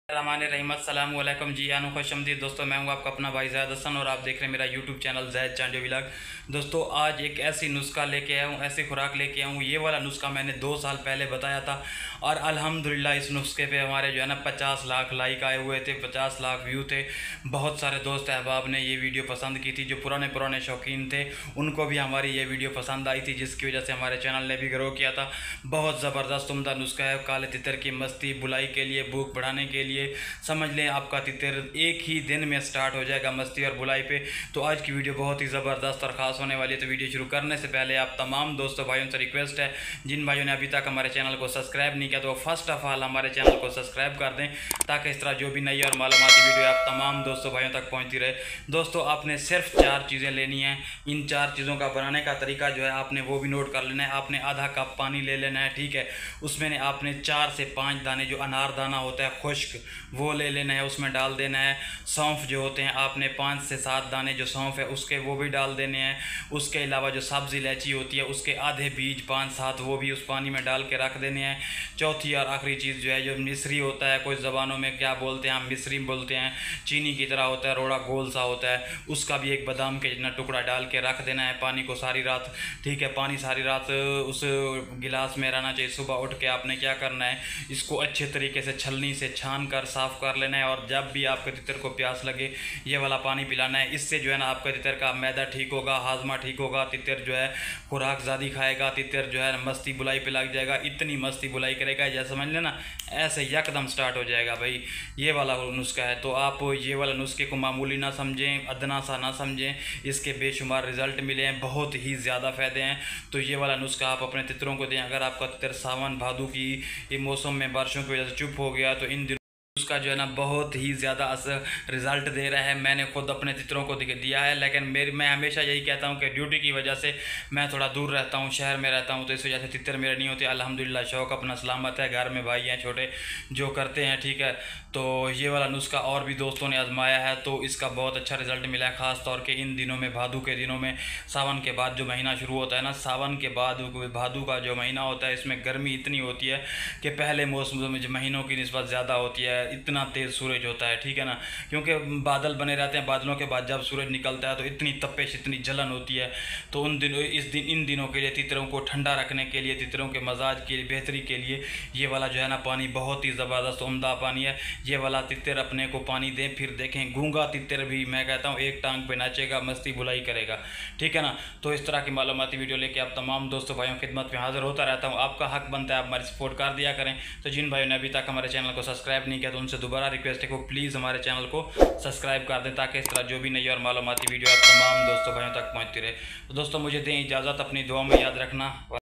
रहीम अस्सलाम वालेकुम जी आनु खुशमदीद दोस्तों, मैं हूं आपका अपना भाई ज़ैद हसन और आप देख रहे हैं मेरा यूट्यूब चैनल ज़ैद चांडियो व्लॉग। दोस्तों आज एक ऐसी नुस्खा लेके आया हूं, ऐसी खुराक लेके आया हूं। ये वाला नुस्खा मैंने 2 साल पहले बताया था और अल्हम्दुलिल्लाह इस नुस्खे पे हमारे जो है ना 50 लाख लाइक आए हुए थे, 50 लाख व्यू थे। बहुत सारे दोस्त अहबाब ने ये वीडियो पसंद की थी, जो पुराने शौकीन थे उनको भी हमारी ये वीडियो पसंद आई थी, जिसकी वजह से हमारे चैनल ने भी ग्रो किया था। बहुत ज़बरदस्त उम्दा नुस्खा है काले तितर की मस्ती बुलाई के लिए, भूख बढ़ाने के लिए। समझ लें आपका तितर एक ही दिन में स्टार्ट हो जाएगा मस्ती और बुलाई पे। तो आज की वीडियो बहुत ही ज़बरदस्त और ख़ास होने वाली है। तो वीडियो शुरू करने से पहले आप तमाम दोस्तों भाइयों से रिक्वेस्ट है, जिन भाइयों ने अभी तक हमारे चैनल को सब्सक्राइब नहीं किया तो फर्स्ट ऑफ ऑल हमारे चैनल को सब्सक्राइब कर दें, ताकि इस तरह जो भी नई और मालूमाती वीडियो आप तमाम दोस्तों भाइयों तक पहुँचती रहे। दोस्तों आपने सिर्फ 4 चीज़ें लेनी हैं। इन 4 चीज़ों का बनाने का तरीका जो है आपने वो भी नोट कर लेना है। आपने आधा कप पानी ले लेना है, ठीक है। उसमें आपने 4 से 5 दाने जो अनार दाना होता है खुश्क वो ले लेना है, उसमें डाल देना है। सौंफ जो होते हैं आपने 5 से 7 दाने जो सौंफ है उसके वो भी डाल देने हैं। उसके अलावा जो सब्ज़ इलायची होती है उसके आधे बीज 5-7 वो भी उस पानी में डाल के रख देने हैं। चौथी और आखिरी चीज़ जो है जो मिश्री होता है, कुछ ज़बानों में क्या बोलते हैं, हम मिश्री बोलते हैं, चीनी की तरह होता है, रोड़ा गोल सा होता है, उसका भी एक बादाम के जितना टुकड़ा डाल के रख देना है पानी को सारी रात, ठीक है। पानी सारी रात उस गिलास में रहना चाहिए। सुबह उठ के आपने क्या करना है, इसको अच्छे तरीके से छलनी से छान कर साफ़ कर लेना है और जब भी आपके तितर को प्यास लगे ये वाला पानी पिलाना है। इससे जो है ना आपका तितर का मैदा ठीक होगा, हाजमा ठीक होगा, तितर जो है खुराक ज़्यादा खाएगा, तितर जो है मस्ती बुलाई पे लग जाएगा। इतनी मस्ती बुलाई करेगा जैसे समझ लेना ऐसे यकदम स्टार्ट हो जाएगा भाई। ये वाला नुस्खा है। तो आप ये वाला नुस्खे को मामूली ना समझें, अदना सा ना समझें, इसके बेशुमार रिज़ल्ट मिले हैं, बहुत ही ज़्यादा फ़ायदे हैं। तो ये वाला नुस्खा आप अपने तितरों को दें। अगर आपका तितर सावन भादों की ये मौसम में बारिशों की वजह से चुप हो गया तो इन उसका जो है ना बहुत ही ज़्यादा असर रिज़ल्ट दे रहा है। मैंने खुद अपने तितरों को दिया है, लेकिन मैं हमेशा यही कहता हूँ कि ड्यूटी की वजह से मैं थोड़ा दूर रहता हूँ, शहर में रहता हूँ, तो इस वजह से तितर मेरे नहीं होते। अल्हम्दुलिल्लाह शौक़ अपना सलामत है, घर में भाई हैं छोटे जो करते हैं, ठीक है। तो ये वाला नुस्खा और भी दोस्तों ने आजमाया है तो इसका बहुत अच्छा रिज़ल्ट मिला है। ख़ास तौर के इन दिनों में, भादू के दिनों में, सावन के बाद जो महीना शुरू होता है ना, सावन के बाद भादू का जो महीना होता है इसमें गर्मी इतनी होती है कि पहले मौसम में महीनों की निस्बत ज़्यादा होती है। इतना तेज़ सूरज होता है, ठीक है ना, क्योंकि बादल बने रहते हैं। बादलों के बाद जब सूरज निकलता है तो इतनी तपिश, इतनी जलन होती है। तो इन दिनों के लिए तितरों को ठंडा रखने के लिए, तितरों के मजाज की बेहतरी के लिए ये वाला जो है ना पानी बहुत ही ज़बरदस्त उम्दा पानी है। ये वाला तितर अपने को पानी दें, फिर देखें गूंगा तितर भी मैं कहता हूँ एक टांग पे नाचेगा, मस्ती बुलाई करेगा, ठीक है ना। तो इस तरह की मालूमाती वीडियो लेके आप तमाम दोस्तों भाइयों की खिदमत में हाजिर होता रहता हूँ। आपका हक बनता है आप हमारी सपोर्ट कर दिया करें। तो जिन भाइयों ने अभी तक हमारे चैनल को सब्सक्राइब नहीं किया तो उनसे दोबारा रिक्वेस्ट है कि प्लीज़ हमारे चैनल को सब्सक्राइब कर दें, ताकि इस तरह जो भी नई और मालूमाती वीडियो आप तमाम दोस्तों भाइयों तक पहुँचती रहे। तो दोस्तों मुझे दें इजाज़त, अपनी दुआ में याद रखना।